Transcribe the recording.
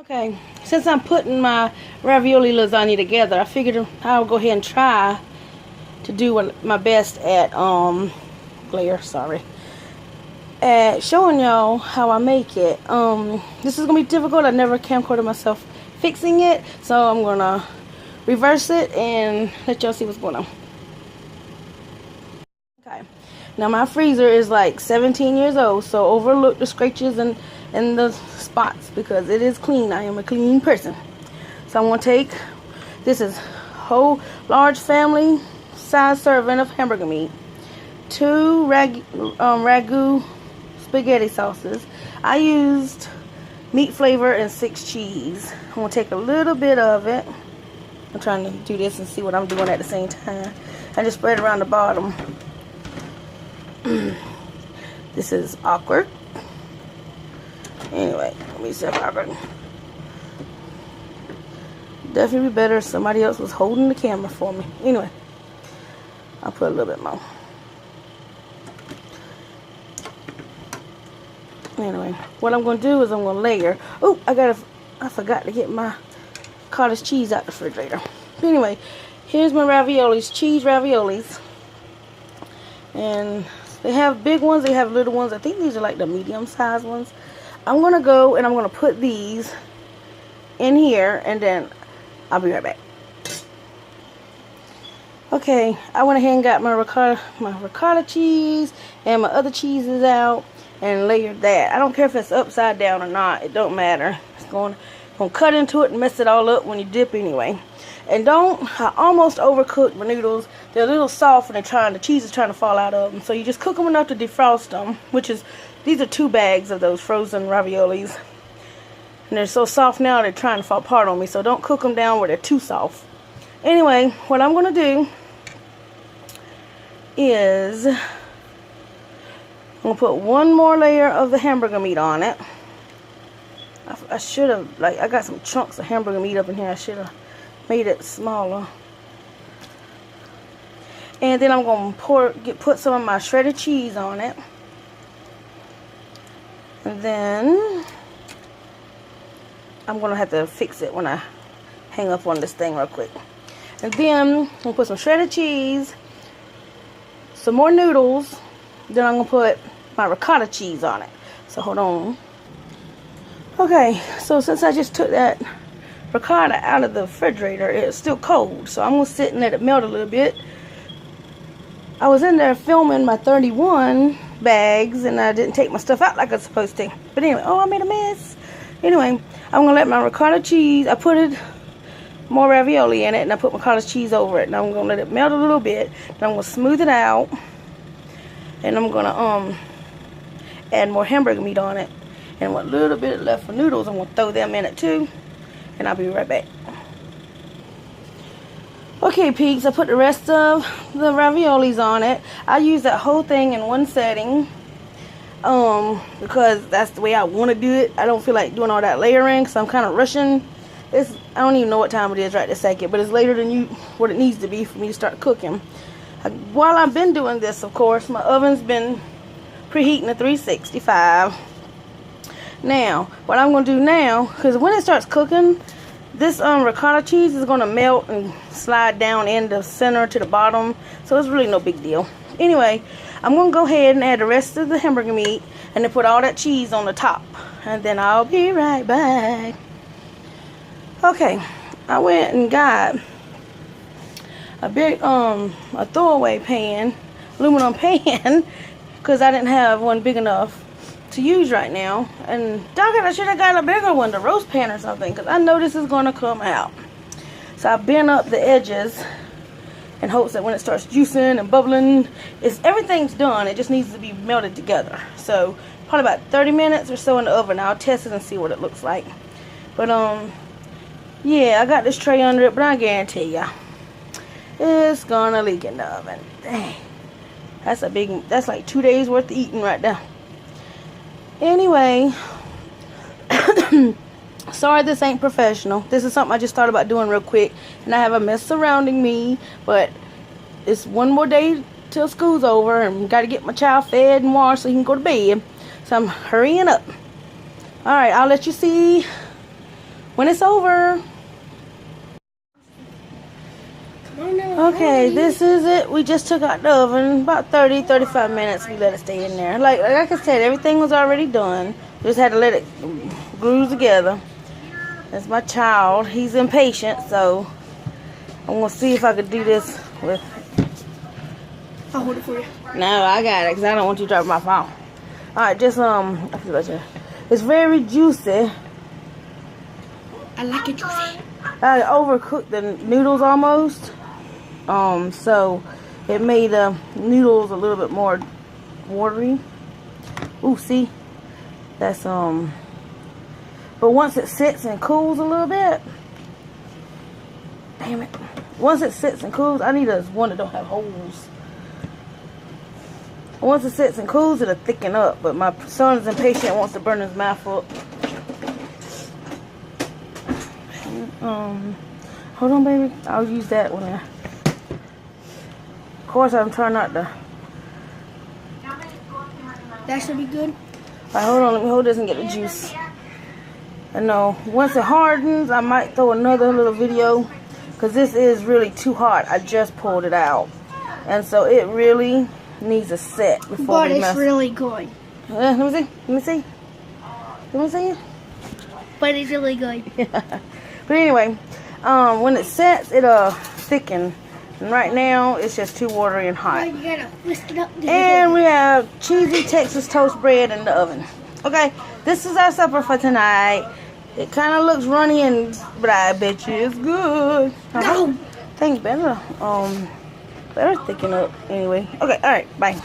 Okay, since I'm putting my ravioli lasagna together, I figured I'll go ahead and try to do my best at at showing y'all how I make it. This is gonna be difficult. I never camcorded myself fixing it, so I'm gonna reverse it and let y'all see what's going on. Okay, now my freezer is like 17 years old, so overlook the scratches and the spots because it is clean. I am a clean person. So I'm gonna take, this is whole large family size serving of hamburger meat, 2 Ragu spaghetti sauces. I used meat flavor and 6 cheese. I'm gonna take a little bit of it. I'm trying to do this and see what I'm doing at the same time. I just spread it around the bottom. This is awkward. Anyway, let me see if I can. Definitely be better if somebody else was holding the camera for me. Anyway, I'll put a little bit more. Anyway, what I'm going to do is I'm going to layer. Oh, I forgot to get my cottage cheese out the refrigerator. But anyway, here's my raviolis, cheese raviolis. And they have big ones, they have little ones. I think these are like the medium sized ones. I'm going to go and I'm going to put these in here and then I'll be right back. Okay, I went ahead and got my ricotta cheese and my other cheeses out and layered that. I don't care if it's upside down or not. It don't matter. It's going to cut into it and mess it all up when you dip anyway. And I almost overcooked my noodles. They're a little soft and the cheese is trying to fall out of them. So you just cook them enough to defrost them, these are 2 bags of those frozen raviolis. And they're so soft now they're trying to fall apart on me. So don't cook them down where they're too soft. Anyway, what I'm going to do is I'm going to put 1 more layer of the hamburger meat on it. I should have, I got some chunks of hamburger meat up in here. I should have made it smaller. And then I'm going to put some of my shredded cheese on it. And then I'm going to have to fix it when I hang up on this thing real quick. And then I'm going to put some shredded cheese, some more noodles. Then I'm going to put my ricotta cheese on it. So hold on. Okay, so since I just took that ricotta out of the refrigerator, it's still cold. So I'm going to sit and let it melt a little bit. I was in there filming my 31 bags and I didn't take my stuff out like I was supposed to. But anyway, I made a mess. Anyway, I'm going to let my ricotta cheese, I put more ravioli in it and I put my cottage cheese over it. And I'm going to let it melt a little bit. Then I'm going to smooth it out. And I'm going to add more hamburger meat on it. And what little bit left for noodles, I'm going to throw them in it too. And I'll be right back. Okay, peeps, I put the rest of the raviolis on it. I use that whole thing in one setting because that's the way I want to do it. I don't feel like doing all that layering, so I'm kind of rushing. I don't even know what time it is right this second, but it's later than what it needs to be for me to start cooking. While I've been doing this, of course, my oven's been preheating at 365. Now, what I'm going to do now, because when it starts cooking, this ricotta cheese is going to melt and slide down in the center to the bottom. So it's really no big deal. Anyway, I'm going to go ahead and add the rest of the hamburger meat and then put all that cheese on the top. And then I'll be right back. Okay, I went and got a big, a throwaway pan, aluminum pan, because I didn't have one big enough to use right now. And doggone, I should have got a bigger one, the roast pan or something, because I know this is going to come out. So I bend up the edges in hopes that when it starts juicing and bubbling, everything's done. It just needs to be melted together. So probably about 30 minutes or so in the oven. I'll test it and see what it looks like. But yeah, I got this tray under it, but I guarantee ya it's gonna leak in the oven. Dang, that's like 2 days worth of eating right there. Anyway, sorry this ain't professional. This is something I just thought about doing real quick, and I have a mess surrounding me, but it's one more day till school's over and got to get my child fed and washed so he can go to bed. So I'm hurrying up. Alright, I'll let you see when it's over. Okay, this is it. We just took out the oven. About 30-35 minutes we let it stay in there. Like I said, everything was already done. Just had to let it glue together. That's my child. He's impatient, so I'm going to see if I could do this with... I'll hold it for you. No, I got it, because I don't want you to drop my phone. Alright, just, it's very juicy. I like it juicy. I overcooked the noodles almost. So it made the noodles a little bit more watery. Ooh, see? That's, but once it sits and cools a little bit, damn it. Once it sits and cools, I need one that don't have holes. Once it sits and cools, it'll thicken up. But my son is impatient and wants to burn his mouth up. Hold on, baby. I'll use that one. Of course, I'm trying not to. That should be good. Alright, hold on. Let me hold this and get the juice. I know. Once it hardens, I might throw another little video. Because this is really too hot. I just pulled it out. And so it really needs a set before but we mess. It's really good. Let me see. Let me see. Let me see. But it's really good. But anyway, when it sets, it'll thicken. And right now, it's just too watery and hot. You gotta whisk it up. And we have cheesy Texas toast bread in the oven. Okay, this is our supper for tonight. It kind of looks runny, but I bet you it's good. No. Things better thicken up anyway. Okay, all right, bye.